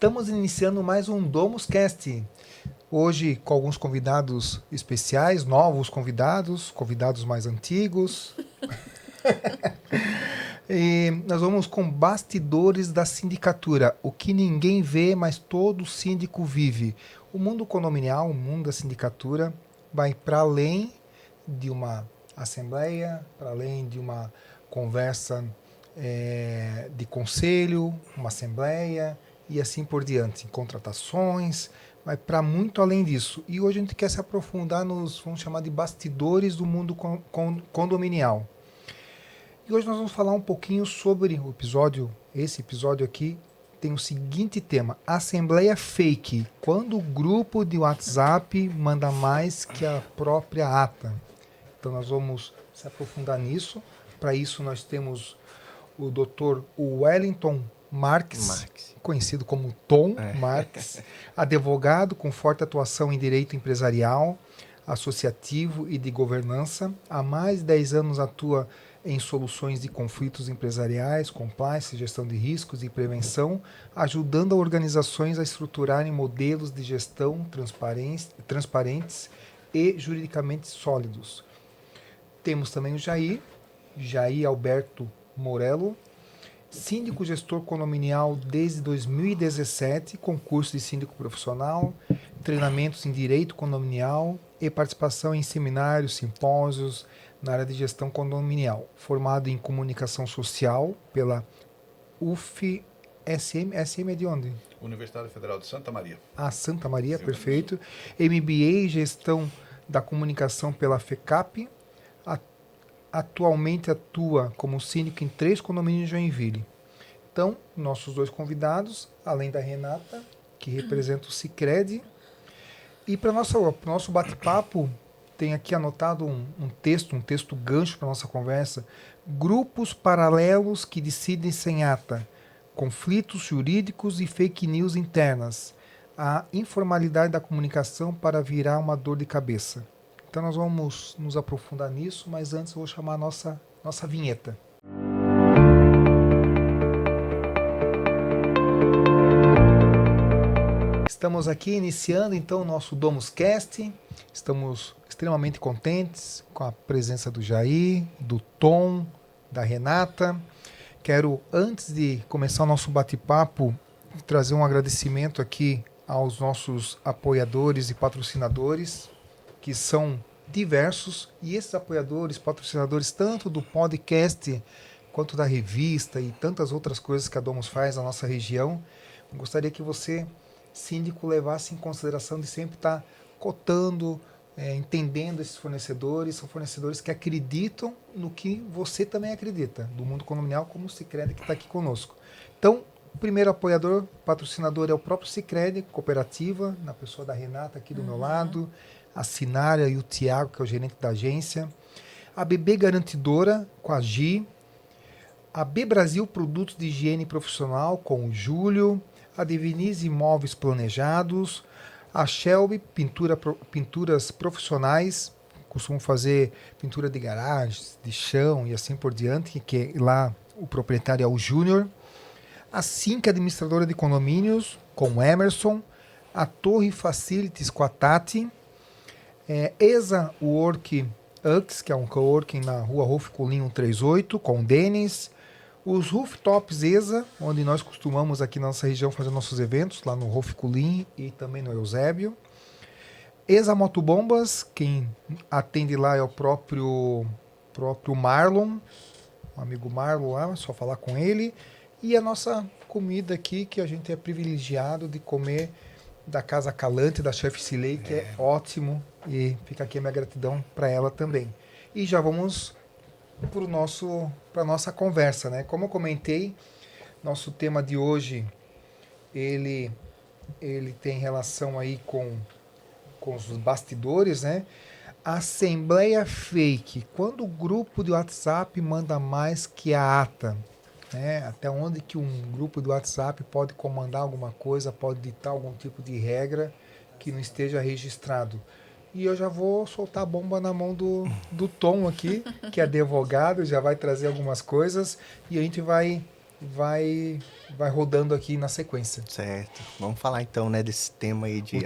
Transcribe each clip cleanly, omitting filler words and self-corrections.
Estamos iniciando mais um DomusCast. Hoje com alguns convidados especiais, novos convidados, convidados mais antigos. E nós vamos com bastidores da sindicatura, o que ninguém vê, mas todo síndico vive. O mundo condominial, o mundo da sindicatura, vai para além de uma assembleia, para além de uma conversa de conselho, uma assembleia e assim por diante, contratações, vai para muito além disso. E hoje a gente quer se aprofundar nos, vamos chamar de bastidores do mundo condominial. E hoje nós vamos falar um pouquinho sobre o episódio, esse episódio aqui tem o seguinte tema: Assembleia Fake, quando o grupo de WhatsApp manda mais que a própria ata. Então nós vamos se aprofundar nisso. Para isso nós temos o Dr. Wellington Marques, conhecido como Tom Marques, advogado com forte atuação em direito empresarial, associativo e de governança. Há mais de 10 anos atua em soluções de conflitos empresariais, compliance, gestão de riscos e prevenção, ajudando organizações a estruturarem modelos de gestão transparentes e juridicamente sólidos. Temos também o Jair Alberto Morello, síndico gestor condominial desde 2017, concurso de síndico profissional, treinamentos em direito condominial e participação em seminários, simpósios na área de gestão condominial. Formado em comunicação social pela UFSM. SM é de onde? Universidade Federal de Santa Maria. Ah, Santa Maria, perfeito. MBA em gestão da comunicação pela FECAP. Atualmente atua como síndico em 3 condomínios de Joinville. Então, nossos 2 convidados, além da Renata, que representa o Sicredi. E para o nosso bate-papo, tem aqui anotado um texto gancho para a nossa conversa. Grupos paralelos que decidem sem ata, conflitos jurídicos e fake news internas. A informalidade da comunicação para virar uma dor de cabeça. Então nós vamos nos aprofundar nisso, mas antes eu vou chamar a nossa vinheta. Estamos aqui iniciando então o nosso DomusCast. Estamos extremamente contentes com a presença do Jair, do Tom, da Renata. Quero, antes de começar o nosso bate-papo, trazer um agradecimento aqui aos nossos apoiadores e patrocinadores, que são diversos, e esses apoiadores, patrocinadores, tanto do podcast quanto da revista e tantas outras coisas que a Domus faz na nossa região, gostaria que você, síndico, levasse em consideração de sempre estar cotando, entendendo esses fornecedores. São fornecedores que acreditam no que você também acredita, do mundo condominial, como o Sicredi que está aqui conosco. Então, o primeiro apoiador, patrocinador, é o próprio Sicredi, cooperativa, na pessoa da Renata aqui do meu lado, a Sinária e o Tiago, que é o gerente da agência, a BB Garantidora, com a Gi, a B Brasil Produtos de Higiene Profissional, com o Júlio, a Devinize Imóveis Planejados, a Shelby Pinturas Profissionais, costumam fazer pintura de garagens, de chão e assim por diante, que lá o proprietário é o Júnior, a Cinca Administradora de Condomínios, com o Emerson, a Torre Facilities com a Tati, ESA Work Ux, que é um coworking na rua Rolf Colim 138, com o Denis, os Rooftops ESA, onde nós costumamos aqui na nossa região fazer nossos eventos, lá no Rolf Colim e também no Eusébio. ESA Motobombas, quem atende lá é o próprio Marlon, o amigo Marlon lá, é só falar com ele. E a nossa comida aqui, que a gente é privilegiado de comer da Casa Calante, da Chef Silei, que é ótimo, e fica aqui a minha gratidão para ela também. E já vamos para a nossa conversa, né? Como eu comentei, nosso tema de hoje, ele tem relação aí com os bastidores, né? Assembleia Fake, quando o grupo de WhatsApp manda mais que a ata, né? Até onde que um grupo de WhatsApp pode comandar alguma coisa, pode ditar algum tipo de regra que não esteja registrado. E eu já vou soltar a bomba na mão do Tom aqui, que é advogado, já vai trazer algumas coisas e a gente vai vai rodando aqui na sequência. Certo. Vamos falar então, né, desse tema aí de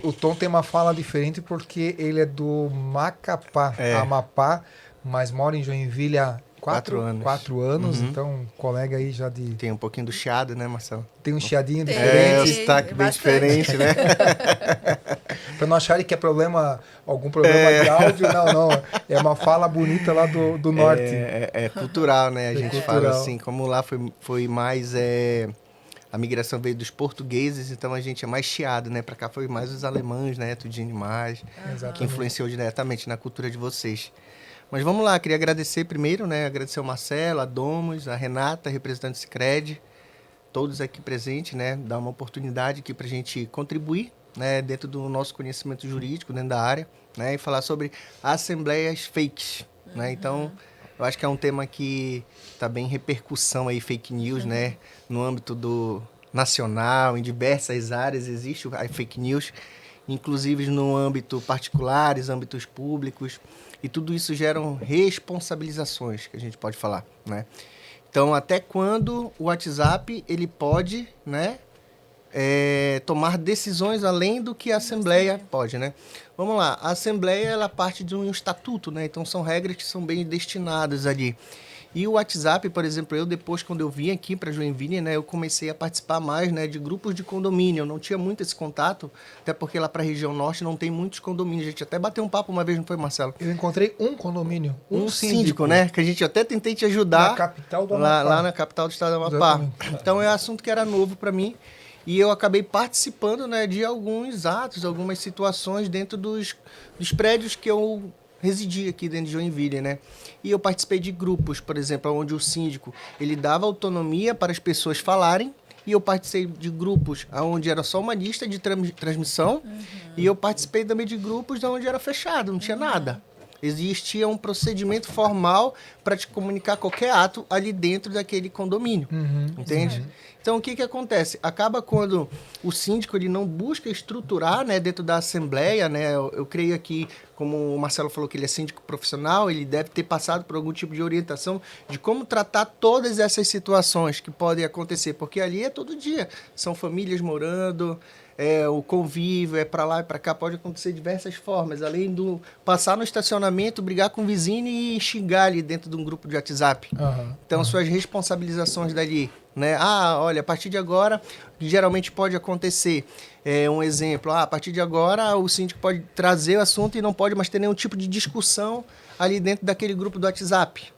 O Tom tem uma fala diferente porque ele é do Macapá, Amapá, mas mora em Joinville há 4 anos, Uhum. então um colega aí já de... Tem um pouquinho do chiado, né, Marcelo? Tem um chiadinho O diferente. sotaque bem diferente, né? Para não acharem que é algum problema de áudio, não. É uma fala bonita lá do norte. É cultural, né? A gente cultural. fala assim, como lá foi mais... A migração veio dos portugueses, então a gente é mais chiado, né? Pra cá foi mais os alemães, né? Tudinho demais, que influenciou diretamente na cultura de vocês. Mas vamos lá, queria agradecer primeiro, né? Agradecer ao Marcelo, a Domus, a Renata, representante do Sicredi, todos aqui presentes, né? Dar uma oportunidade aqui pra gente contribuir, né? Dentro do nosso conhecimento jurídico, dentro da área, né? E falar sobre assembleias fakes, né? Então, eu acho que é um tema que está bem em repercussão aí, fake news, né? No âmbito do nacional, em diversas áreas existe a fake news, inclusive no âmbito particulares, âmbitos públicos, e tudo isso geram responsabilizações, que a gente pode falar, né? Então, até quando o WhatsApp ele pode, né, tomar decisões além do que a Assembleia pode, né? Vamos lá, a Assembleia ela parte de um estatuto, né? Então são regras que são bem destinadas ali. E o WhatsApp, por exemplo, depois quando eu vim aqui para Joinville, né, eu comecei a participar mais, né, de grupos de condomínio. Eu não tinha muito esse contato, até porque lá para a região norte não tem muitos condomínios. A gente até bateu um papo uma vez, não foi, Marcelo? Eu encontrei um condomínio, um síndico, né? Que a gente até tentei te ajudar. Na capital do Amapá. Lá na capital do estado do Amapá. Exatamente. Então é um assunto que era novo para mim. E eu acabei participando, né, de alguns atos, algumas situações dentro dos prédios que eu residi aqui dentro de Joinville, né? E eu participei de grupos, por exemplo, onde o síndico ele dava autonomia para as pessoas falarem. E eu participei de grupos onde era só uma lista de transmissão. E eu participei também de grupos onde era fechado, não tinha nada. Existia um procedimento formal para te comunicar qualquer ato ali dentro daquele condomínio, entende? Então, o que acontece? Acaba quando o síndico ele não busca estruturar, né, dentro da Assembleia, né? Eu creio que, como o Marcelo falou que ele é síndico profissional, ele deve ter passado por algum tipo de orientação de como tratar todas essas situações que podem acontecer, porque ali é todo dia. São famílias morando... o convívio, é para lá e para cá, pode acontecer de diversas formas, além do passar no estacionamento, brigar com o vizinho e xingar ali dentro de um grupo de WhatsApp. Então, suas responsabilizações dali, né? Olha, a partir de agora, geralmente pode acontecer, um exemplo, a partir de agora o síndico pode trazer o assunto e não pode mais ter nenhum tipo de discussão ali dentro daquele grupo do WhatsApp.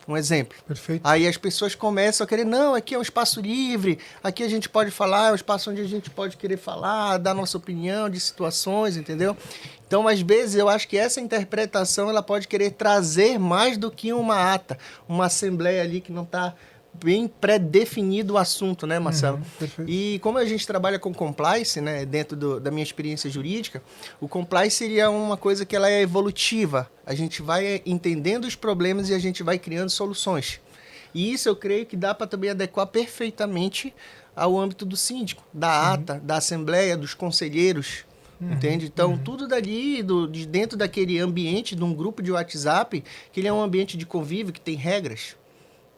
Um exemplo. Perfeito. Aí as pessoas começam a querer, não, aqui é um espaço livre, aqui a gente pode falar, é um espaço onde a gente pode querer falar, dar nossa opinião de situações, entendeu? Então, às vezes, eu acho que essa interpretação ela pode querer trazer mais do que uma ata, uma assembleia ali que não está bem pré-definido o assunto, né, Marcelo? E como a gente trabalha com compliance, né, dentro da minha experiência jurídica, o compliance seria uma coisa que ela é evolutiva. A gente vai entendendo os problemas e a gente vai criando soluções. E isso eu creio que dá para também adequar perfeitamente ao âmbito do síndico, da ata, da assembleia, dos conselheiros, entende? Então, tudo dali, de dentro daquele ambiente, de um grupo de WhatsApp, que ele é um ambiente de convívio, que tem regras.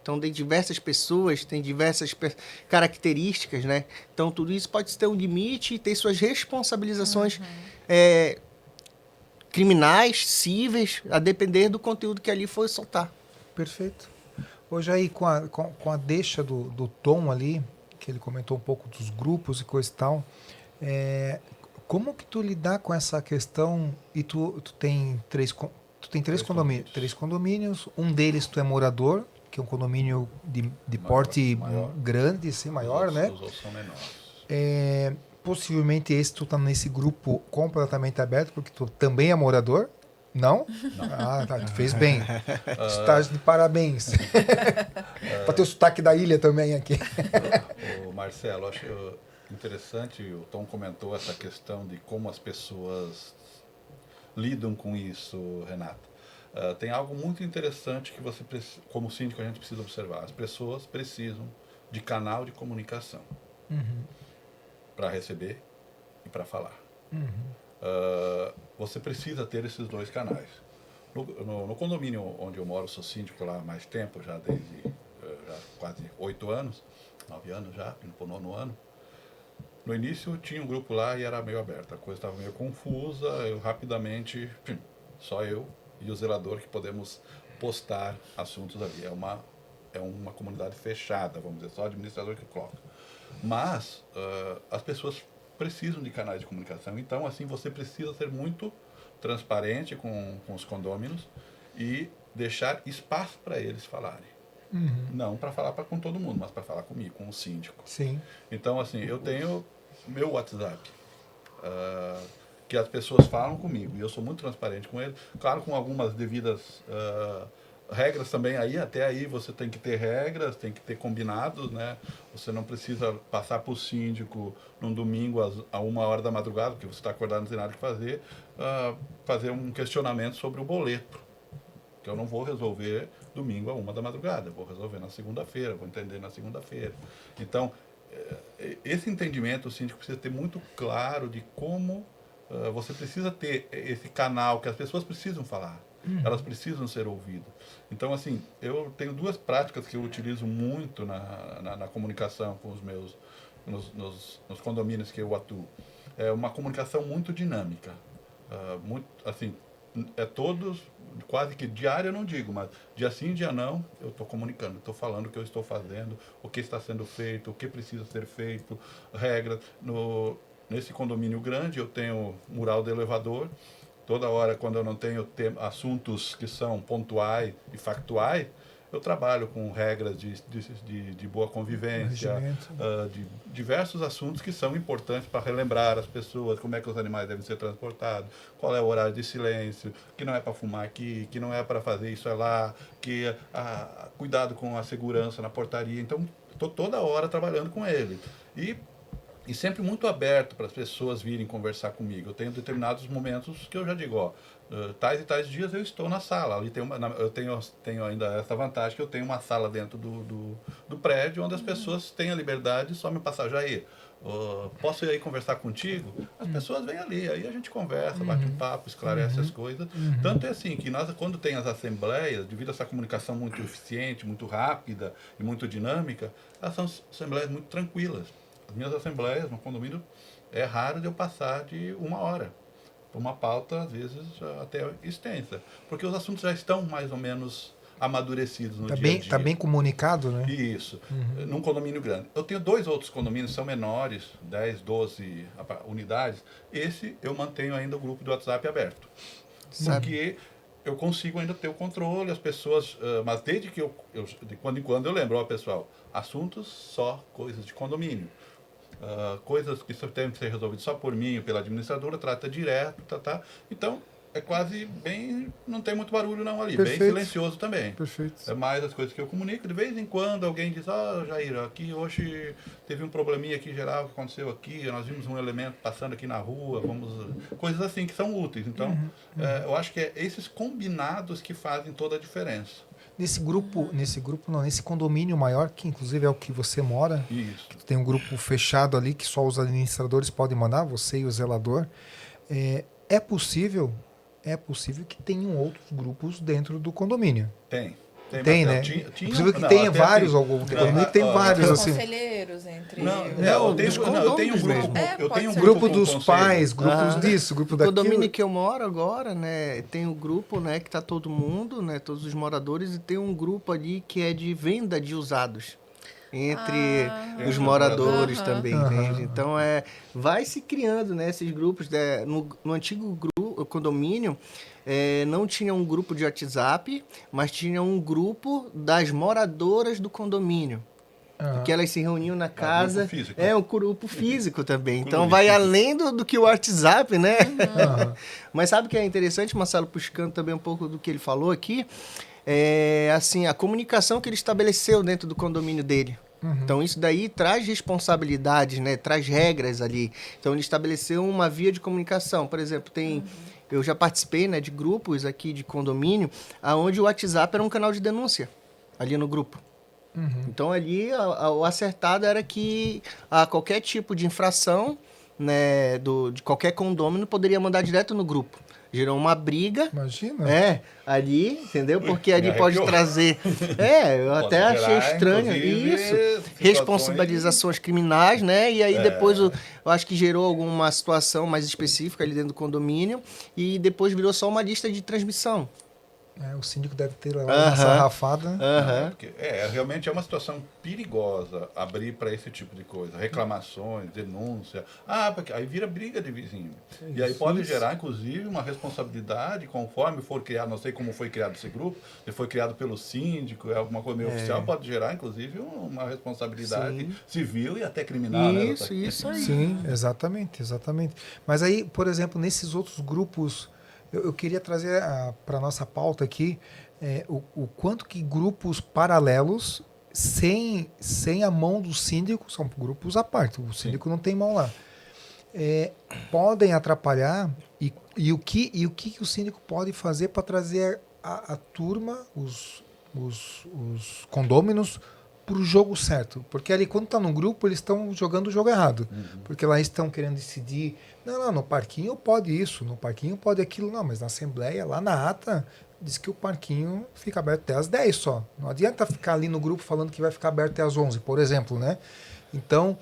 Então, tem diversas pessoas, tem diversas características, né? Então, tudo isso pode ter um limite e ter suas responsabilizações criminais, cíveis, a depender do conteúdo que ali for soltar. Perfeito. Hoje aí, com a deixa do Tom ali, que ele comentou um pouco dos grupos e coisa e tal, como que tu lidar com essa questão e tu tem três condomínios, um deles tu é morador, que é um condomínio de porte grande, assim, maior, né? Os outros são menores. Possivelmente tu tá nesse grupo completamente aberto, porque tu também é morador? Não? Tá, tu fez bem. Estás de parabéns. Para ter o sotaque da ilha também aqui. O Marcelo, acho interessante, o Tom comentou essa questão de como as pessoas lidam com isso, Renata. Tem algo muito interessante que você, como síndico, a gente precisa observar. As pessoas precisam de canal de comunicação para receber e para falar. Você precisa ter esses dois canais. No condomínio onde eu moro, sou síndico lá há mais tempo, já já quase 8 anos, 9 anos já, indo para o 9º ano. No início tinha um grupo lá e era meio aberto, a coisa estava meio confusa, eu rapidamente, só eu e o zelador que podemos postar assuntos ali. É uma comunidade fechada, vamos dizer, só o administrador que coloca. Mas as pessoas precisam de canais de comunicação, então assim você precisa ser muito transparente com os condôminos e deixar espaço para eles falarem. Não para falar com todo mundo, mas para falar comigo, com o síndico. Sim. Então, assim, eu tenho meu WhatsApp, que as pessoas falam comigo, e eu sou muito transparente com ele, claro, com algumas devidas regras também aí, até aí você tem que ter regras, tem que ter combinados, né? Você não precisa passar para o síndico num domingo a 1h da madrugada, porque você está acordado, não tem nada que fazer, fazer um questionamento sobre o boleto, que eu não vou resolver domingo a 1h da madrugada, vou resolver na segunda-feira, vou entender na segunda-feira. Então, esse entendimento o síndico precisa ter muito claro de como você precisa ter esse canal que as pessoas precisam falar, elas precisam ser ouvidas. Então, assim, eu tenho 2 práticas que eu utilizo muito na comunicação com os meus, nos condomínios que eu atuo. É uma comunicação muito dinâmica, muito, assim, todos, quase que diário eu não digo, mas dia sim, dia não, eu estou comunicando, estou falando o que eu estou fazendo, o que está sendo feito, o que precisa ser feito, regras. Nesse condomínio grande eu tenho mural de elevador, toda hora quando eu não tenho assuntos que são pontuais e factuais, eu trabalho com regras de boa convivência, de diversos assuntos que são importantes para relembrar as pessoas como é que os animais devem ser transportados, qual é o horário de silêncio, que não é para fumar aqui, que não é para fazer isso lá, que cuidado com a segurança na portaria. Então, estou toda hora trabalhando com ele. E sempre muito aberto para as pessoas virem conversar comigo. Eu tenho determinados momentos que eu já digo, ó, tais e tais dias eu estou na sala. Ali eu tenho ainda essa vantagem que eu tenho uma sala dentro do prédio onde as pessoas têm a liberdade de só me passar, Jair, posso ir aí conversar contigo? As pessoas vêm ali, aí a gente conversa, bate um papo, esclarece as coisas. Tanto é assim que nós, quando tem as assembleias, devido a essa comunicação muito eficiente, muito rápida e muito dinâmica, elas são assembleias muito tranquilas. As minhas assembleias no condomínio é raro de eu passar de 1 hora. Uma pauta, às vezes, até extensa. Porque os assuntos já estão mais ou menos amadurecidos no dia a dia. Está bem comunicado, né? Isso. Num condomínio grande. Eu tenho 2 outros condomínios, são menores, 10, 12 unidades. Esse eu mantenho ainda o grupo do WhatsApp aberto. Porque eu consigo ainda ter o controle, as pessoas... mas desde que de quando em quando eu lembro, ó, pessoal, assuntos só coisas de condomínio. Coisas que têm que ser resolvidas só por mim ou pela administradora, trata direto, Então, é quase bem... Não tem muito barulho não ali, Perfeito. Bem silencioso também. Perfeito. É mais as coisas que eu comunico. De vez em quando alguém diz, Jair, aqui hoje teve um probleminha aqui geral que aconteceu aqui, nós vimos um elemento passando aqui na rua, coisas assim que são úteis. Então, eu acho que é esses combinados que fazem toda a diferença. Nesse condomínio maior, que inclusive é o que você mora, Isso. que tem um grupo fechado ali que só os administradores podem mandar, você e o zelador, é possível que tenham outros grupos dentro do condomínio. Tem, né? É possível que tenha vários, assim, o condomínio tem vários, assim. Conselheiros entre... Eu tenho um grupo. Eu tenho um Grupo com dos conselho. pais, grupos disso, grupo O daquilo. condomínio que eu moro agora, né, tem um grupo, né, que tá todo mundo, né, todos os moradores, e tem um grupo ali que é de venda de usados entre os moradores também, entende? Então, vai se criando, né, esses grupos. No antigo condomínio, não tinha um grupo de WhatsApp, mas tinha um grupo das moradoras do condomínio. Porque elas se reuniam na casa. Um grupo físico também. Então vai além do que o WhatsApp, né? Mas sabe o que é interessante, Marcelo, buscando também um pouco do que ele falou aqui? Assim, a comunicação que ele estabeleceu dentro do condomínio dele. Então isso daí traz responsabilidades, né? Traz regras ali. Então ele estabeleceu uma via de comunicação. Por exemplo, eu já participei, né, de grupos aqui de condomínio, onde o WhatsApp era um canal de denúncia ali no grupo. Então ali o acertado era que qualquer tipo de infração, né, de qualquer condômino poderia mandar direto no grupo. gerou uma briga. Imagina. Ali, entendeu? Porque ali Me pode arrepiou. trazer... eu Pode até achei gerar, estranho inclusive, isso. situações- Responsabilizações criminais, né? E aí depois eu acho que gerou alguma situação mais específica ali dentro do condomínio e depois virou só uma lista de transmissão. O síndico deve ter lá uma sarrafada. Não, porque realmente é uma situação perigosa abrir para esse tipo de coisa. Reclamações, denúncia. Porque aí vira briga de vizinho. E aí pode gerar, inclusive, uma responsabilidade conforme for criado. Não sei como foi criado esse grupo. Se foi criado pelo síndico, é alguma coisa meio oficial, pode gerar, inclusive, uma responsabilidade civil e até criminal. Isso aí. Sim, exatamente. Mas aí, por exemplo, nesses outros grupos, eu queria trazer para a nossa pauta aqui o quanto que grupos paralelos, sem a mão do síndico, são grupos à parte, o síndico não tem mão lá, podem atrapalhar e o que o síndico pode fazer para trazer a turma, os condôminos, para o jogo certo. Porque ali, quando está no grupo, eles estão jogando o jogo errado. Porque lá estão querendo decidir, não, no parquinho pode isso, no parquinho pode aquilo. Não, mas na assembleia, lá na ata, diz que o parquinho fica aberto até às 10 só. Não adianta ficar ali no grupo falando que vai ficar aberto até às 11, por exemplo, né? Então,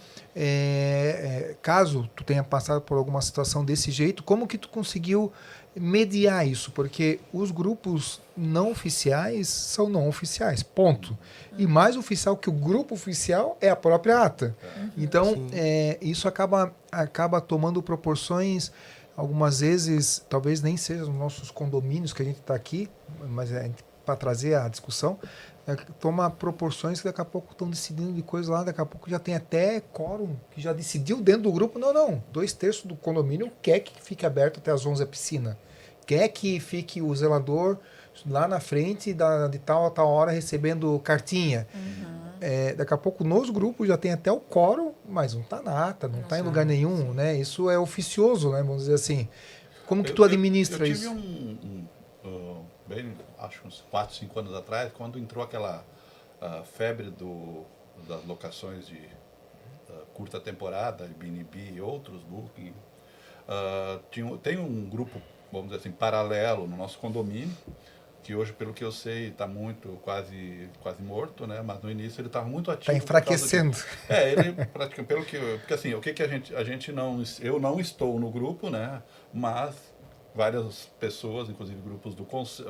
caso tu tenha passado por alguma situação desse jeito, como que tu conseguiu mediar isso? Porque os grupos não oficiais são não oficiais, ponto. E mais oficial que o grupo oficial é a própria ata. Então, isso acaba tomando proporções, algumas vezes, talvez nem sejam os nossos condomínios que a gente está aqui, mas para trazer a discussão, toma proporções que daqui a pouco estão decidindo de coisa lá, daqui a pouco já tem até quórum que já decidiu dentro do grupo, não, 2/3 do condomínio quer que fique aberto até as 11 a piscina, quer que fique o zelador lá na frente de tal a tal hora recebendo cartinha. Daqui a pouco nos grupos já tem até o quórum, mas não está na ata, não está em lugar nenhum, né? Isso é oficioso, né? Vamos dizer assim. Como que tu administra isso? Eu tive acho uns 4, 5 anos atrás, quando entrou aquela febre das locações de curta temporada, Airbnb e outros, Booking. Tem um grupo, vamos dizer assim, paralelo no nosso condomínio, que hoje, pelo que eu sei, está quase morto, né? Mas no início ele estava muito ativo. Está enfraquecendo. Ele praticamente, porque assim, o que a gente não, eu não estou no grupo, né? Mas várias pessoas, inclusive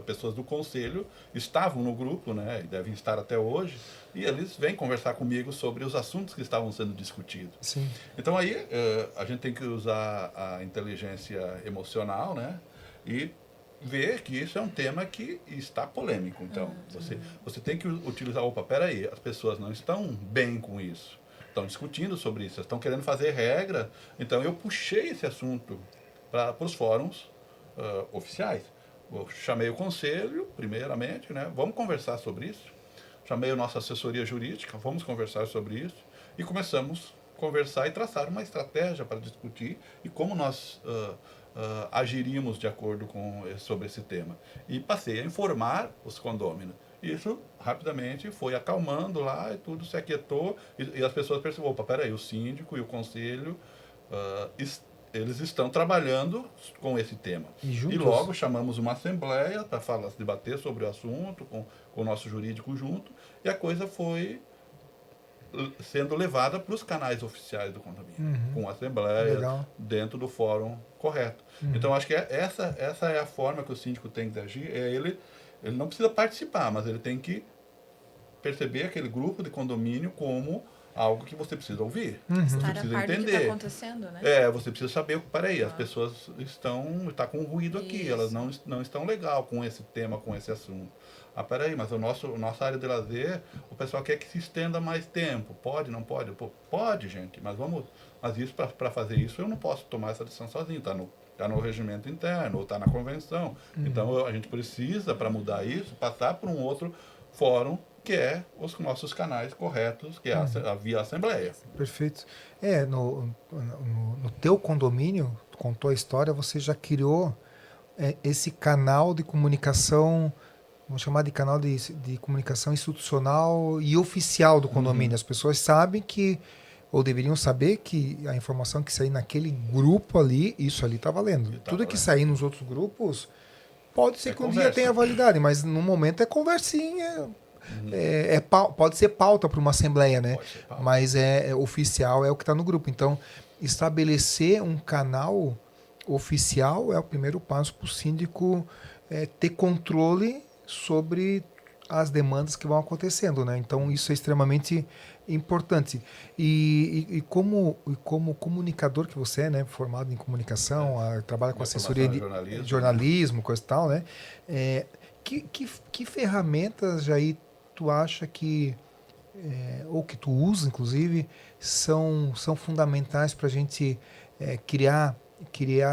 pessoas do conselho, estavam no grupo, né? E devem estar até hoje. E eles vêm conversar comigo sobre os assuntos que estavam sendo discutidos. Sim. Então aí a gente tem que usar a inteligência emocional, né? E ver que isso é um tema que está polêmico. Então, você tem que utilizar, peraí, as pessoas não estão bem com isso. Estão discutindo sobre isso, estão querendo fazer regra. Então, eu puxei esse assunto para os fóruns oficiais. Eu chamei o conselho, primeiramente, né? Vamos conversar sobre isso. Chamei a nossa assessoria jurídica, vamos conversar sobre isso. E começamos a conversar e traçar uma estratégia para discutir e como nós agiríamos de acordo sobre esse tema. E passei a informar os condôminos. Isso rapidamente foi acalmando lá e tudo se aquietou. E as pessoas perceberam, peraí, o síndico e o conselho eles estão trabalhando com esse tema. E logo chamamos uma assembleia para debater sobre o assunto, com o nosso jurídico junto, e a coisa foi sendo levada para os canais oficiais do condomínio, com a assembleia, dentro do fórum correto. Então, acho que essa é a forma que o síndico tem que agir. Ele não precisa participar, mas ele tem que perceber aquele grupo de condomínio como algo que você precisa ouvir. Você precisa entender. Do que está acontecendo, né? Você precisa saber, peraí, as pessoas está com ruído aqui, elas não estão legal com esse tema, com esse assunto. Peraí, mas nossa área de lazer, o pessoal quer que se estenda mais tempo. Pode, não pode? Pode, gente, mas isso, para fazer isso, eu não posso tomar essa decisão sozinho, está no regimento interno, ou está na convenção. Então, a gente precisa, para mudar isso, passar por um outro fórum, que é os nossos canais corretos, que é a via Assembleia. Perfeito. No teu condomínio, contou a história, você já criou esse canal de comunicação, vamos chamar de canal de comunicação institucional e oficial do condomínio. As pessoas sabem que ou deveriam saber que a informação que sair naquele grupo ali, isso ali está valendo. Tá Tudo que valendo. sair nos outros grupos, pode ser É que um dia conversa. tenha validade, mas no momento é conversinha. Pode ser pauta para uma assembleia, né? Pode ser pauta. Mas é oficial, é o que está no grupo. Então, estabelecer um canal oficial é o primeiro passo para o síndico ter controle sobre as demandas que vão acontecendo, né? Então, isso é extremamente importante. E como comunicador que você é, né? Formado em comunicação, trabalha com Minha assessoria de formação é jornalismo, coisa e tal, né? Que ferramentas, Jair, tu acha que, ou que tu usa, inclusive, são fundamentais para a gente criar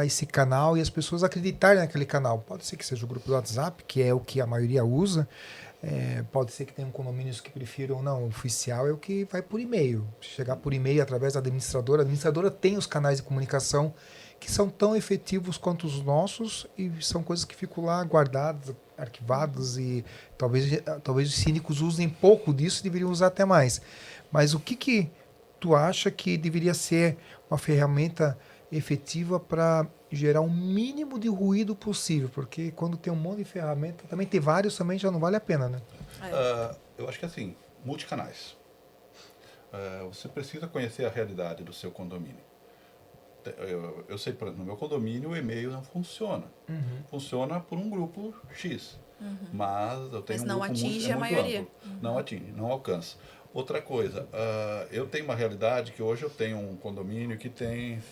esse canal e as pessoas acreditarem naquele canal? Pode ser que seja o grupo do WhatsApp, que é o que a maioria usa, pode ser que tenham condomínios que prefiram, não, o oficial é o que vai por e-mail, chegar por e-mail através da administradora. A administradora tem os canais de comunicação que são tão efetivos quanto os nossos e são coisas que ficam lá guardadas, arquivadas, e talvez os síndicos usem pouco disso, deveriam usar até mais. Mas o que tu acha que deveria ser uma ferramenta efetiva para gerar o mínimo de ruído possível? Porque quando tem um monte de ferramenta, também ter vários também já não vale a pena, né? Eu acho que assim, multicanais. Você precisa conhecer a realidade do seu condomínio. Eu sei, no meu condomínio o e-mail não funciona. Funciona por um grupo X. Mas eu tenho Mas não um grupo atinge a muito maioria. amplo. Não atinge, não alcança. Outra coisa, eu tenho uma realidade que hoje eu tenho um condomínio que tem,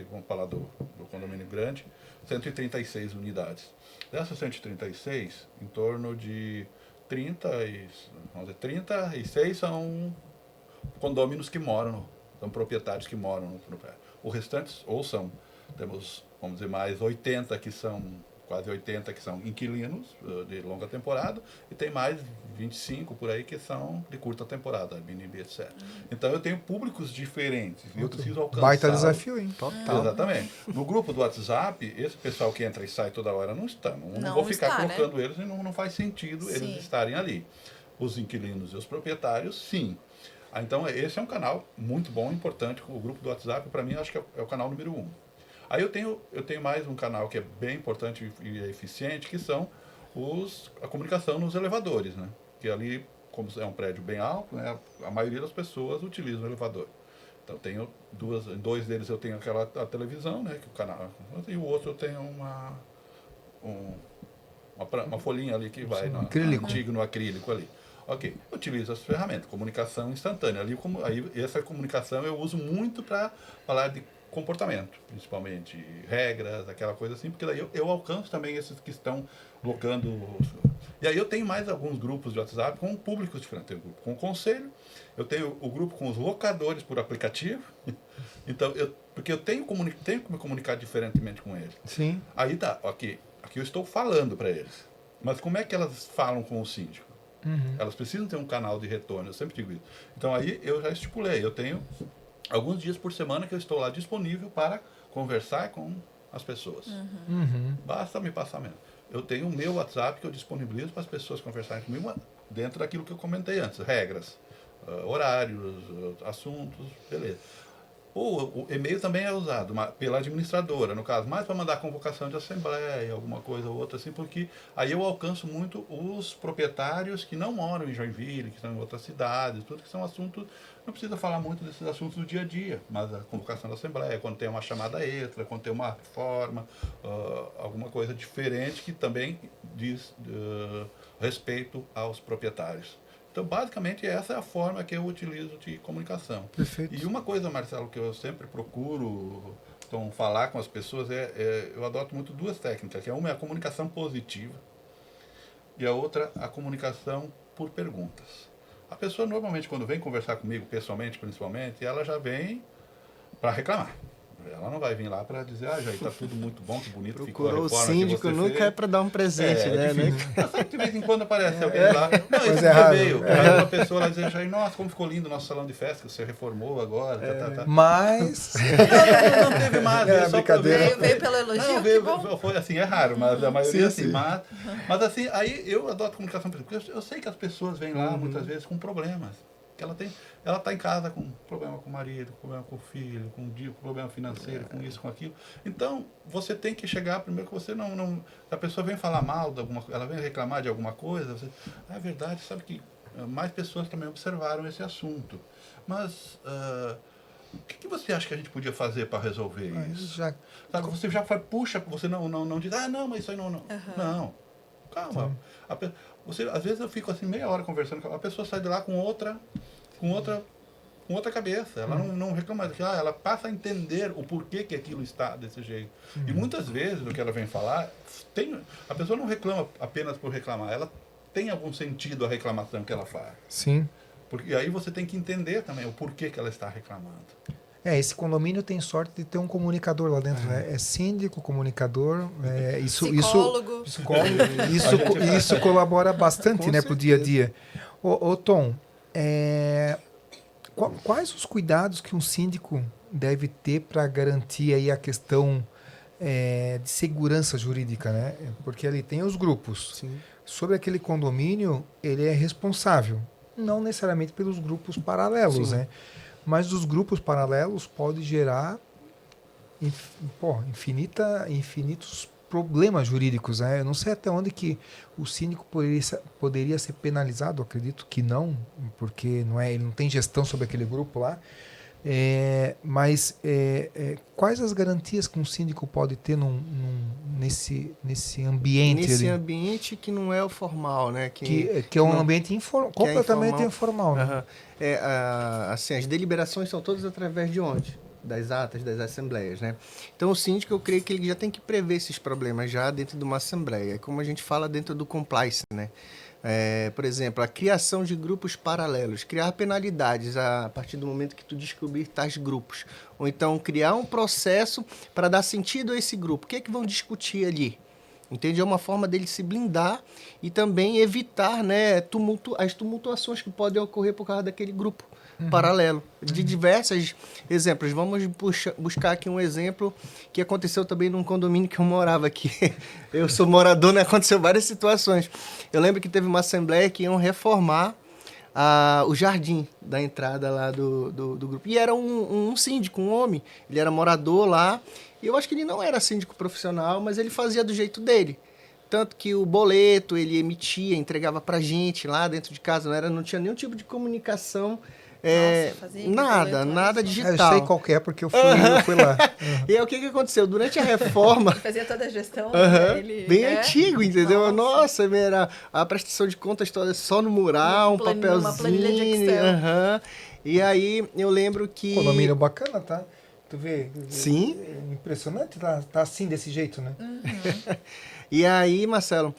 vamos falar do condomínio grande, 136 unidades. Dessas 136, em torno de 36 são condôminos que moram, são proprietários que moram no prédio. O restante, temos, vamos dizer, mais 80 que são, quase 80 que são inquilinos de longa temporada, e tem mais 25 por aí que são de curta temporada, BNB, etc. Então eu tenho públicos diferentes e eu preciso alcançar. Baita desafio, hein? Total. Exatamente. No grupo do WhatsApp, esse pessoal que entra e sai toda hora não está. Não vou ficar colocando eles, e não faz sentido eles estarem ali. Os inquilinos e os proprietários, sim. Então esse é um canal muito bom, importante. O grupo do WhatsApp, para mim, acho que é o canal número 1. Aí eu tenho mais um canal que é bem importante e eficiente, que são a comunicação nos elevadores, né? Que ali, como é um prédio bem alto, né, a maioria das pessoas utilizam o elevador. Então tenho dois deles eu tenho a televisão, né, que o canal, e o outro eu tenho uma folhinha ali que vai no acrílico ali. Ok, eu utilizo as ferramentas, comunicação instantânea. Aí essa comunicação eu uso muito para falar de comportamento, principalmente regras, aquela coisa assim, porque daí eu alcanço também esses que estão locando. E aí eu tenho mais alguns grupos de WhatsApp com públicos diferentes. Eu tenho o grupo com o conselho, eu tenho o grupo com os locadores por aplicativo, então porque eu tenho que me comunicar diferentemente com eles. Sim. Aí tá, aqui eu estou falando para eles, mas como é que elas falam com o síndico? Elas precisam ter um canal de retorno, eu sempre digo isso. Então aí eu já estipulei, eu tenho alguns dias por semana que eu estou lá disponível para conversar com as pessoas. Basta me passar mesmo. Eu tenho o meu WhatsApp que eu disponibilizo para as pessoas conversarem comigo dentro daquilo que eu comentei antes, regras, horários, assuntos, beleza. O e-mail também é usado pela administradora, no caso, mais para mandar convocação de assembleia, alguma coisa ou outra assim, porque aí eu alcanço muito os proprietários que não moram em Joinville, que estão em outras cidades, tudo que são assuntos, não precisa falar muito desses assuntos do dia a dia, mas a convocação da assembleia, quando tem uma chamada extra, quando tem uma reforma, alguma coisa diferente que também diz respeito aos proprietários. Então, basicamente, essa é a forma que eu utilizo de comunicação. Perfeito. E uma coisa, Marcelo, que eu sempre procuro falar com as pessoas, eu adoto muito duas técnicas, que uma é a comunicação positiva e a outra a comunicação por perguntas. A pessoa, normalmente, quando vem conversar comigo, pessoalmente, principalmente, ela já vem para reclamar. Ela não vai vir lá para dizer, já está tudo muito bom, que bonito, Procurou ficou a o reforma síndico, que você nunca fez. é para dar um presente, né? Mas de vez em quando aparece alguém lá. Não, Mas esse é dia raro. veio. Aí uma pessoa lá dizendo, nossa, como ficou lindo o nosso salão de festa, que você reformou agora. Mas... Não teve mais. Só brincadeira. Veio pelo elogio, não, que bom. foi assim, é raro, mas a maioria Sim, assim. Mas assim, aí eu adoto comunicação, porque eu sei que as pessoas vêm lá muitas vezes com problemas. que ela está em casa com problema com o marido, problema com o filho, com problema financeiro, com isso, com aquilo. Então, você tem que chegar primeiro que você não a pessoa vem falar mal de alguma coisa, ela vem reclamar de alguma coisa, você, é verdade, sabe que mais pessoas também observaram esse assunto. Mas o que você acha que a gente podia fazer para resolver isso? Sabe, você já foi, puxa, você não diz, não, mas isso aí não. Não, calma. Você, às vezes eu fico assim meia hora conversando, a pessoa sai de lá com outra cabeça. Ela não reclama, ela passa a entender o porquê que aquilo está desse jeito. E muitas vezes o que ela vem falar, a pessoa não reclama apenas por reclamar, ela tem algum sentido a reclamação que ela faz. Sim. Porque aí você tem que entender também o porquê que ela está reclamando. Esse condomínio tem sorte de ter um comunicador lá dentro, né? É síndico, comunicador, psicólogo. Isso colabora bastante, né, para o dia a dia. Ô Tom, quais os cuidados que um síndico deve ter para garantir aí a questão de segurança jurídica, né? Porque ele tem os grupos. Sim. Sobre aquele condomínio, ele é responsável. Não necessariamente pelos grupos paralelos, Sim. né? Mas os grupos paralelos podem gerar infinitos problemas jurídicos, né? Eu não sei até onde que o síndico poderia ser penalizado, acredito que não, porque ele não tem gestão sobre aquele grupo lá. Mas quais as garantias que um síndico pode ter nesse ambiente? Nesse ambiente que não é o formal, né? Que é um ambiente completamente informal. Né? Assim, as deliberações são todas através de onde? Das atas, das assembleias, né? Então o síndico, eu creio que ele já tem que prever esses problemas já dentro de uma assembleia, como a gente fala dentro do compliance, né? Por exemplo, a criação de grupos paralelos, criar penalidades a partir do momento que tu descobrir tais grupos, ou então criar um processo para dar sentido a esse grupo. O que é que vão discutir ali? Entende? É uma forma dele se blindar e também evitar, né, as tumultuações que podem ocorrer por causa daquele grupo paralelo. De diversos exemplos. Vamos buscar aqui um exemplo que aconteceu também num condomínio que eu morava aqui. Eu sou morador, né? Aconteceu várias situações. Eu lembro que teve uma assembleia que iam reformar o jardim da entrada lá do grupo. E era um síndico, um homem. Ele era morador lá. E eu acho que ele não era síndico profissional, mas ele fazia do jeito dele. Tanto que o boleto ele emitia, entregava pra gente lá dentro de casa. Não tinha nenhum tipo de comunicação. Nada digital. Eu sei qual que é, porque eu fui lá. E aí, o que aconteceu? Durante a reforma... Ele fazia toda a gestão. Bem antigo, entendeu? Nossa, era a prestação de contas toda só no mural, um papelzinho. Uma planilha de Excel. E aí, eu lembro que... Condomínio bacana, tá? Tu vê? Sim. É impressionante, tá assim, desse jeito, né? E aí, Marcelo,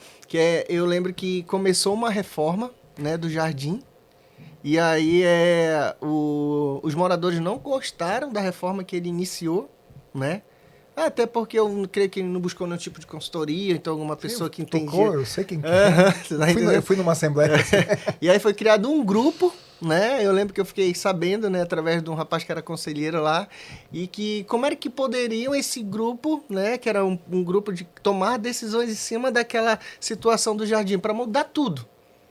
eu lembro que começou uma reforma, né, do jardim. E aí os moradores não gostaram da reforma que ele iniciou, né? Até porque eu creio que ele não buscou nenhum tipo de consultoria, então alguma pessoa que entendia. Eu sei quem que é. Eu fui numa assembleia. E aí foi criado um grupo, né? Eu lembro que eu fiquei sabendo, né, através de um rapaz que era conselheiro lá, e que como era que poderiam esse grupo, né, que era um grupo de tomar decisões em cima daquela situação do jardim, para mudar tudo.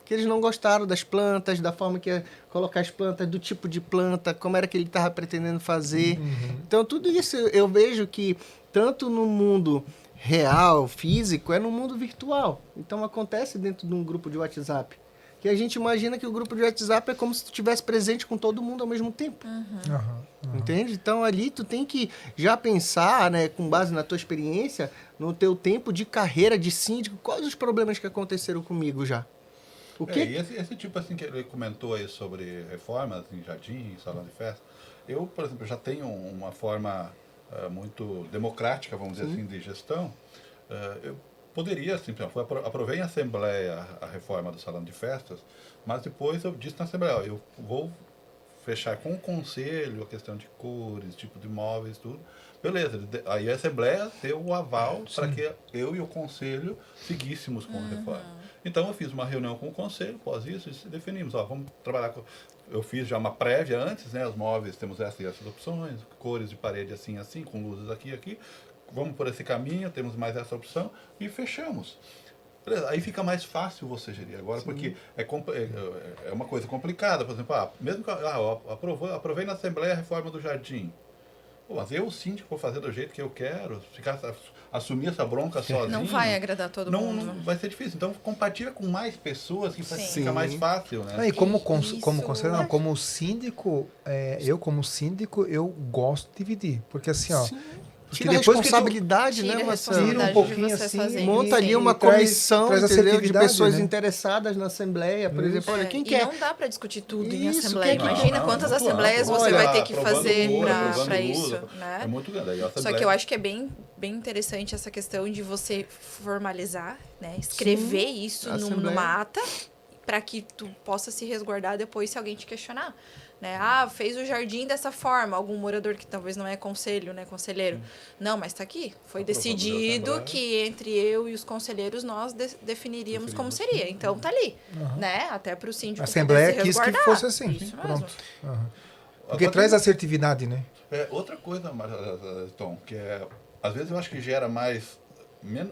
Que eles não gostaram das plantas, da forma que ia colocar as plantas, do tipo de planta, como era que ele estava pretendendo fazer. Então, tudo isso eu vejo que, tanto no mundo real, físico, é no mundo virtual. Então, acontece dentro de um grupo de WhatsApp. Que a gente imagina que o grupo de WhatsApp é como se tu estivesse presente com todo mundo ao mesmo tempo. Entende? Então, ali tu tem que já pensar, né, com base na tua experiência, no teu tempo de carreira de síndico, quais os problemas que aconteceram comigo já. O quê? E esse tipo assim que ele comentou aí sobre reformas em jardim, em salão de festa, eu, por exemplo, já tenho uma forma muito democrática, vamos dizer assim, de gestão. Eu poderia, assim, aprovei em assembleia a reforma do salão de festas, mas depois eu disse na assembleia, eu vou fechar com o conselho a questão de cores, tipo de móveis, tudo. Beleza, aí a assembleia deu o aval para que eu e o conselho seguíssemos com a reforma. Então eu fiz uma reunião com o conselho, após isso, e definimos, vamos trabalhar com... Eu fiz já uma prévia antes, né, os móveis, temos essas e essas opções, cores de parede assim, com luzes aqui e aqui, vamos por esse caminho, temos mais essa opção, e fechamos. Aí fica mais fácil você gerir agora, porque é uma coisa complicada. Por exemplo, mesmo que aprovei na Assembleia a reforma do jardim. Pô, mas eu, síndico, vou fazer do jeito que eu quero, assumir essa bronca sozinho. Não vai agradar todo mundo. Não vai ser difícil. Então, compartilha com mais pessoas que Sim. fica mais fácil, né? E como Isso. como síndico, eu gosto de dividir. Porque assim, ó. Porque Tira a depois que responsabilidade, Tira né, a Marcelo? tira um responsabilidade pouquinho de você assim, fazer. Monta ali Sim. uma traz comissão, entendeu, de assertividade, pessoas né? interessadas na Assembleia, por exemplo. Olha, quem E quer... não dá para discutir tudo em Isso, Assembleia. quem- Imagina Não, quantas é muito assembleias amplo. você Olha, vai ter que aprovando fazer luz, para aprovando isso. luz, Né? É muito grande. Aí a Só Assembleia- que eu acho que é bem interessante essa questão de você formalizar, né? Escrever isso a Assembleia. numa ata para que tu possa se resguardar depois se alguém te questionar. Né? Fez o jardim dessa forma. Algum morador que talvez não é conselho, né? Conselheiro. Não, mas está aqui. Foi Aprovado da decidido Assembleia. que entre eu e os conselheiros nós definiríamos como seria. Então tá ali. Né? Até para o síndico A Assembleia poder se quis que resguardar. fosse assim. Isso mesmo. Pronto. Aham. Porque Agora traz tem- assertividade, né? outra coisa, Tom, que às vezes eu acho que gera mais,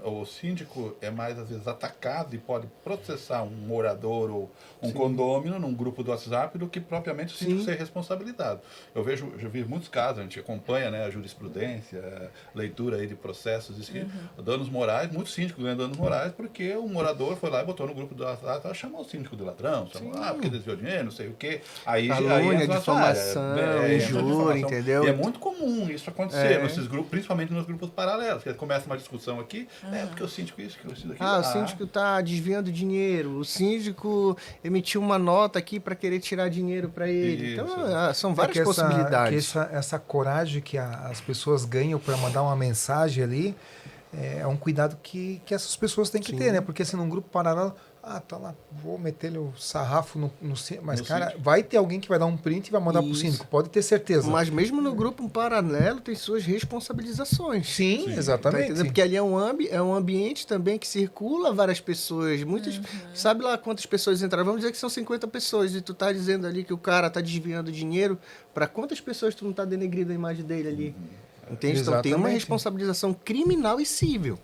o síndico é mais, às vezes, atacado e pode processar um morador ou um condômino num grupo do WhatsApp do que propriamente o síndico ser responsabilizado. Já vi muitos casos, a gente acompanha, né, a jurisprudência, a leitura aí de processos, danos morais, muitos síndicos ganham danos morais porque o morador foi lá e botou no grupo do WhatsApp, chamou o síndico de ladrão, porque desviou dinheiro, não sei o quê. Calúnia, difamação, injúria, entendeu? E é muito comum isso acontecer nesses grupos, principalmente nos grupos paralelos, que começa uma discussão aqui, porque o síndico isso, que o síndico aquilo. O síndico está desviando dinheiro, o síndico emitiu uma nota aqui para querer tirar dinheiro para ele. Isso. Então, são várias Que possibilidades. essa coragem que as pessoas ganham para mandar uma mensagem ali é um cuidado que essas pessoas têm que ter, né? Porque assim, num grupo paralelo, tá lá, vou meter o sarrafo no síndico. Mas, cara, síndico. vai ter alguém que vai dar um print e vai mandar pro Isso. síndico, pode ter certeza. Mas mesmo no grupo paralelo tem suas responsabilizações. Sim, Tá exatamente. entendendo? Porque ali é um ambiente também que circula várias pessoas. Muitas. Sabe lá quantas pessoas entraram? Vamos dizer que são 50 pessoas. E tu tá dizendo ali que o cara tá desviando dinheiro. Para quantas pessoas tu não tá denegrindo a imagem dele ali? Entende? Então tem uma Exatamente. responsabilização criminal e civil.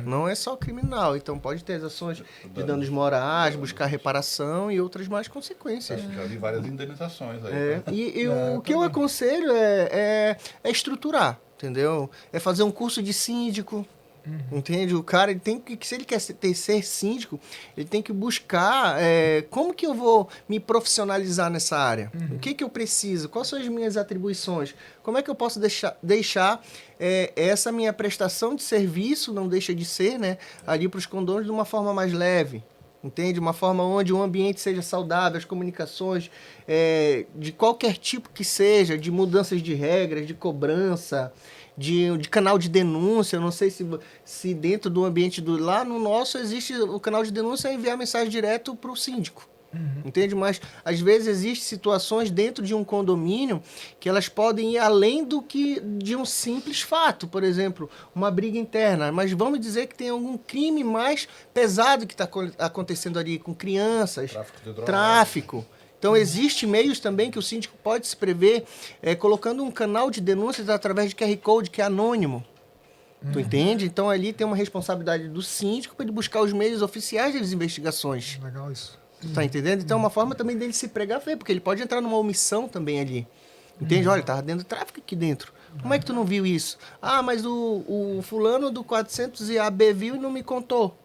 Não é só criminal. Então pode ter as ações de danos morais, buscar reparação e outras mais consequências. Já vi várias indenizações aí. E o que eu aconselho é estruturar, entendeu? É fazer um curso de síndico, entende? O cara, ele tem que, se ele quer ser síndico, ele tem que buscar como que eu vou me profissionalizar nessa área? O que eu preciso? Quais são as minhas atribuições? Como é que eu posso deixar essa minha prestação de serviço, não deixa de ser, né, ali para os condôminos de uma forma mais leve? Entende? Uma forma onde o ambiente seja saudável, as comunicações, de qualquer tipo que seja, de mudanças de regras, de cobrança, de canal de denúncia. Eu não sei se dentro do ambiente lá no nosso existe o canal de denúncia é enviar mensagem direto para o síndico. Entende? Mas às vezes existem situações dentro de um condomínio que elas podem ir além do que de um simples fato, por exemplo, uma briga interna. Mas vamos dizer que tem algum crime mais pesado que está acontecendo ali com crianças, Tráfico de drogas. tráfico. Então, existem meios também que o síndico pode se prever colocando um canal de denúncias através de QR Code, que é anônimo. Tu entende? Então, ali tem uma responsabilidade do síndico para ele buscar os meios oficiais das investigações. Legal isso. Tá entendendo? Então, é uma forma também dele se pregar feio, porque ele pode entrar numa omissão também ali. Entende? Olha, tava dentro do tráfico aqui dentro. Como é que tu não viu isso? Mas o fulano do 400 e AB viu e não me contou.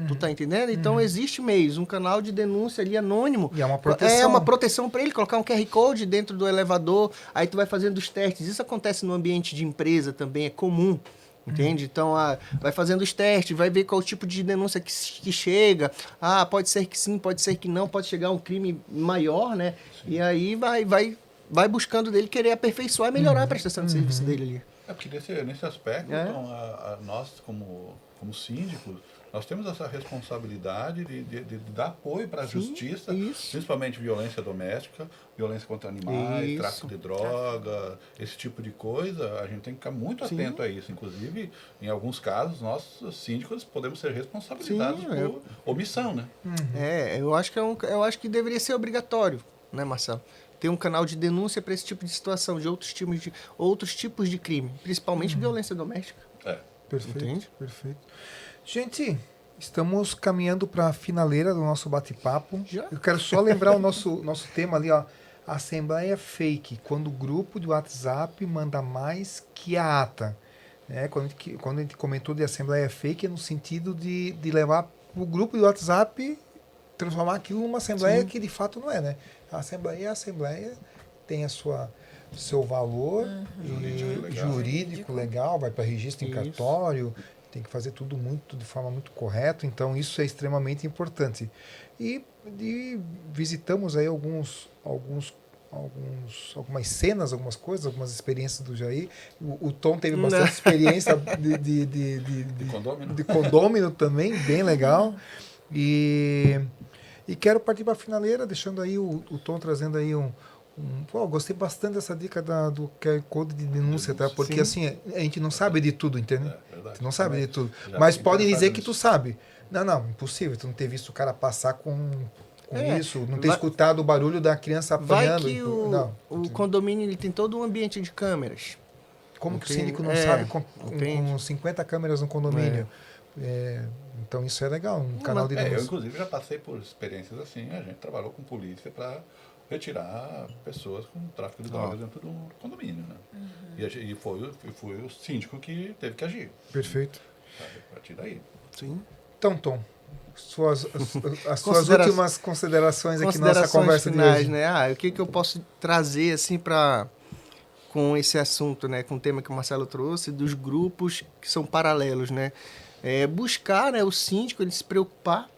Tu tá entendendo? Então, existe meios, um canal de denúncia ali anônimo. E é uma proteção. É uma proteção para ele, colocar um QR Code dentro do elevador, aí tu vai fazendo os testes. Isso acontece no ambiente de empresa também, é comum. Entende? Então, vai fazendo os testes, vai ver qual tipo de denúncia que chega. Pode ser que sim, pode ser que não, pode chegar um crime maior, né? Sim. E aí vai buscando dele querer aperfeiçoar e melhorar a prestação de serviço dele ali. Porque nesse aspecto, então, nós, como síndicos, nós temos essa responsabilidade de dar apoio para a justiça, principalmente violência doméstica, violência contra animais, tráfico de droga, esse tipo de coisa. A gente tem que ficar muito atento a isso. Inclusive, em alguns casos, nós, síndicos, podemos ser responsabilizados por omissão, né? Eu acho que deveria ser obrigatório, né, Marcelo? Ter um canal de denúncia para esse tipo de situação, de outros tipos de crime, principalmente violência doméstica. Perfeito, entende? Perfeito. Gente, Estamos caminhando para a finaleira do nosso bate-papo. Já? Eu quero só lembrar o nosso tema ali, ó. Assembleia fake, quando o grupo de WhatsApp manda mais que a ata. Quando a gente comentou de assembleia fake, é no sentido de levar o grupo de WhatsApp, transformar aquilo numa assembleia Sim. que de fato não é, né? A assembleia tem seu valor jurídico legal, vai para registro em Isso. cartório, tem que fazer tudo de forma muito correta, então isso é extremamente importante. E visitamos aí algumas cenas, algumas coisas, algumas experiências do Jair. O Tom teve bastante experiência de condômino também, bem legal. E quero partir para a finaleira, deixando aí o Tom trazendo aí gostei bastante dessa dica do QR Code de denúncia, tá? Porque assim, a gente não sabe de tudo, entende? Verdade. A gente não sabe de tudo. Já Mas fiquei podem dizer interessado que tu nisso. sabe. Não, impossível. Tu não ter visto o cara passar com isso, não ter Vai- escutado o barulho da criança Vai apanhando. que Não. o condomínio ele tem todo um ambiente de câmeras. Como que o Entende? síndico não sabe com entende? 50 câmeras no condomínio? Então isso é legal, um canal de Eu, denúncia. inclusive, já passei por experiências assim. A gente trabalhou com polícia para retirar pessoas com tráfico de drogas dentro do condomínio, né? E foi o síndico que teve que agir. Perfeito. Sabe? A partir daí. Sim. Então, Tom, as suas Considera- últimas considerações aqui na nossa conversa finais, de hoje. né? O que eu posso trazer assim com esse assunto, né? Com o tema que o Marcelo trouxe dos grupos que são paralelos, né? Buscar, né? O síndico ele se preocupar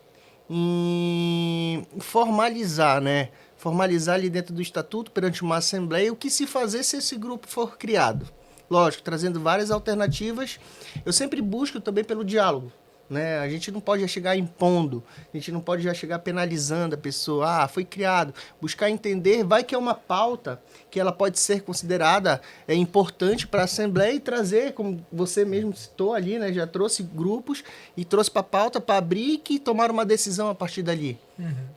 em formalizar, né? Formalizar ali dentro do estatuto perante uma assembleia o que se fazer se esse grupo for criado. Lógico, trazendo várias alternativas. Eu sempre busco também pelo diálogo. Né? A gente não pode já chegar impondo, a gente não pode já chegar penalizando a pessoa. Foi criado. Buscar entender, vai que é uma pauta que ela pode ser considerada importante para a Assembleia e trazer, como você mesmo citou ali, né? Já trouxe grupos e trouxe para a pauta para abrir e tomar uma decisão a partir dali.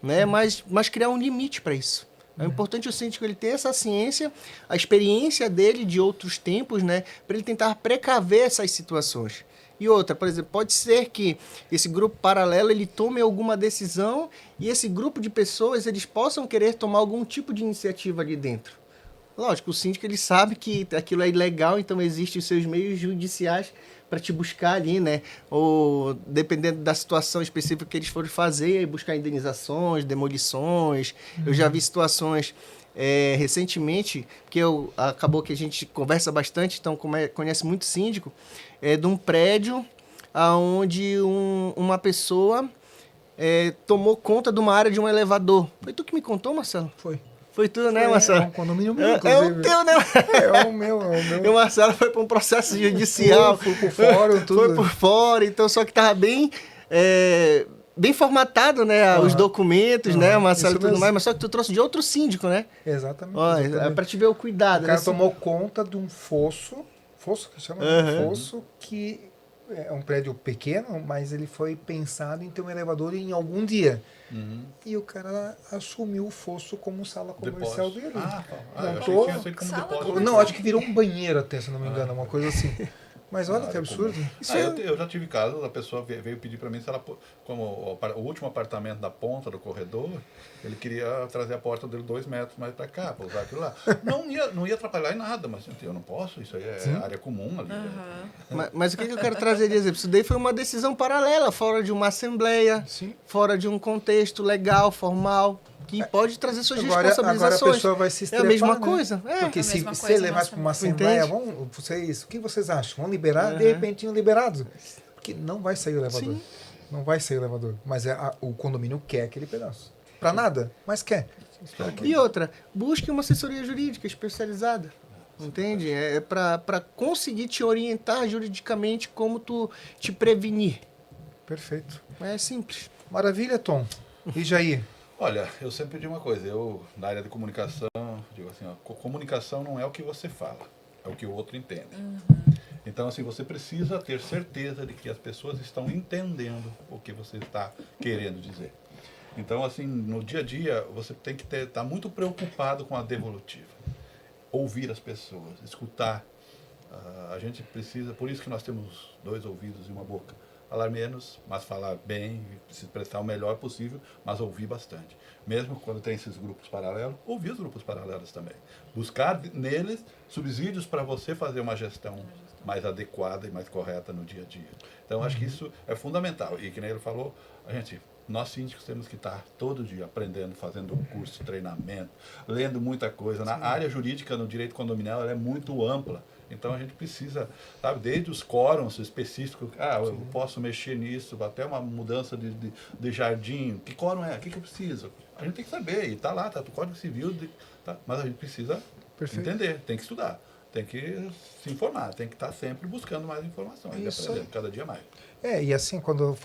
Né? Mas criar um limite para isso. É importante o síndico ele ter essa ciência, a experiência dele de outros tempos, né? Para ele tentar precaver essas situações. E outra, por exemplo, pode ser que esse grupo paralelo ele tome alguma decisão e esse grupo de pessoas eles possam querer tomar algum tipo de iniciativa ali dentro. Lógico, o síndico ele sabe que aquilo é ilegal, então existem os seus meios judiciais para te buscar ali, né? Ou dependendo da situação específica que eles forem fazer, buscar indenizações, demolições. Eu já vi situações recentemente, que acabou que a gente conversa bastante, então conhece muito síndico, de um prédio onde uma pessoa tomou conta de uma área de um elevador. Foi tu que me contou, Marcelo? Foi tu, né, Marcelo? É um condomínio meu, É inclusive. o teu, né? É o meu. E o Marcelo foi para um processo judicial. Foi por fora, tudo. Foi por fora, então só que estava bem formatado, né? Os documentos, né, Marcelo, e tudo mais, mas só que tu trouxe de outro síndico, né? Exatamente. É para te ver o cuidado. O cara né? tomou conta de um fosso que chama fosso, que é um prédio pequeno, mas ele foi pensado em ter um elevador em algum dia. E o cara assumiu o fosso como sala comercial dele. Eu achei Montou. que tinha sido como depósito. Não, acho que virou um banheiro até, se não me engano, uma coisa assim. Mas olha que absurdo. Eu já tive casos, a pessoa veio pedir para mim se ela, como o último apartamento da ponta do corredor, ele queria trazer a porta dele 2 metros mais para cá, para usar aquilo lá. Não ia atrapalhar em nada, mas eu não posso, isso aí é área comum ali. Mas o que eu quero trazer de exemplo? Isso daí foi uma decisão paralela, fora de uma assembleia, fora de um contexto legal, formal, que pode trazer suas responsabilizações. Agora a pessoa vai se estrepar, a mesma né? coisa. Porque se mesma você coisa, levar nossa, para uma assembleia, o que vocês acham? Vão liberar? De repente iam liberados. Porque não vai sair o elevador. Sim. Não vai sair o elevador. Mas o condomínio quer aquele pedaço. Para nada, mas quer. E outra, busque uma assessoria jurídica especializada. Entende? É para conseguir te orientar juridicamente como tu te prevenir. Perfeito. É simples. Maravilha, Tom. E Jair? Olha, eu sempre digo uma coisa, eu na área de comunicação, digo assim, comunicação não é o que você fala, é o que o outro entende. Então, assim, você precisa ter certeza de que as pessoas estão entendendo o que você está querendo dizer. Então, assim, no dia a dia, você tem que estar muito preocupado com a devolutiva. Ouvir as pessoas, escutar. A gente precisa, por isso que nós temos 2 ouvidos e uma boca, Falar menos, mas falar bem, se expressar o melhor possível, mas ouvir bastante. Mesmo quando tem esses grupos paralelos, ouvir os grupos paralelos também. Buscar neles subsídios para você fazer uma gestão mais adequada e mais correta no dia a dia. Então, acho que isso é fundamental. E que nem ele falou, nós síndicos temos que estar todo dia aprendendo, fazendo curso, treinamento, lendo muita coisa. Na área jurídica, no direito condominial, ela é muito ampla. Então, a gente precisa, sabe, desde os quórums específicos, eu posso mexer nisso, até uma mudança de jardim, que quórum é? O que eu preciso? A gente tem que saber, e está lá, está no Código Civil, mas a gente precisa entender, tem que estudar, tem que se informar, tem que estar sempre buscando mais informações, e aprendendo cada dia mais. E assim, quando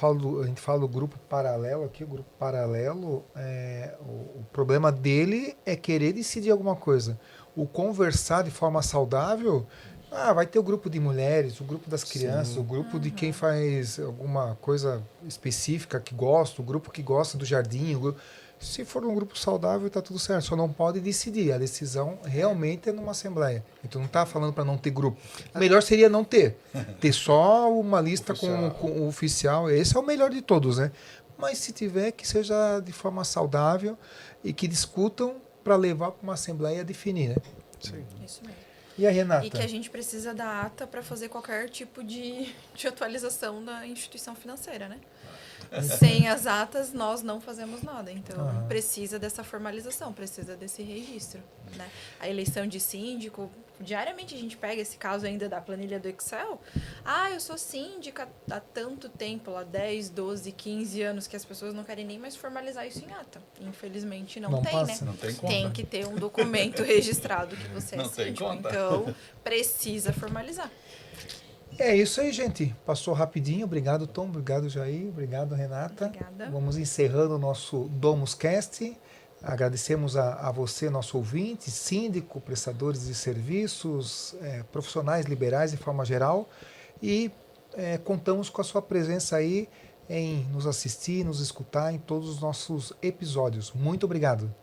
a gente fala do grupo paralelo aqui, o grupo paralelo, o problema dele é querer decidir alguma coisa. O conversar de forma saudável, vai ter o grupo de mulheres, o grupo das crianças, o grupo de quem faz alguma coisa específica que gosta, o grupo que gosta do jardim. Se for um grupo saudável, está tudo certo. Só não pode decidir. A decisão realmente é numa assembleia. Então não está falando para não ter grupo. Melhor seria não ter. Ter só uma lista com o oficial. Esse é o melhor de todos, né? Mas se tiver, que seja de forma saudável e que discutam para levar para uma assembleia definir, né? Sim. Isso mesmo. E a Renata? E que a gente precisa da ata para fazer qualquer tipo de atualização da instituição financeira, né? Sem as atas, nós não fazemos nada. Então, precisa dessa formalização, precisa desse registro, né? A eleição de síndico, diariamente a gente pega esse caso ainda da planilha do Excel. Eu sou síndica há tanto tempo, lá 10, 12, 15 anos, que as pessoas não querem nem mais formalizar isso em ata. Infelizmente não tem, passa, né? Não tem conta. Tem que ter um documento registrado que você Não é tem síndico. conta. Então, precisa formalizar. É isso aí, gente. Passou rapidinho. Obrigado, Tom. Obrigado, Jair. Obrigado, Renata. Obrigada. Vamos encerrando o nosso DomusCast. Agradecemos a você, nosso ouvinte, síndico, prestadores de serviços, profissionais liberais de forma geral. E contamos com a sua presença aí em nos assistir, nos escutar em todos os nossos episódios. Muito obrigado.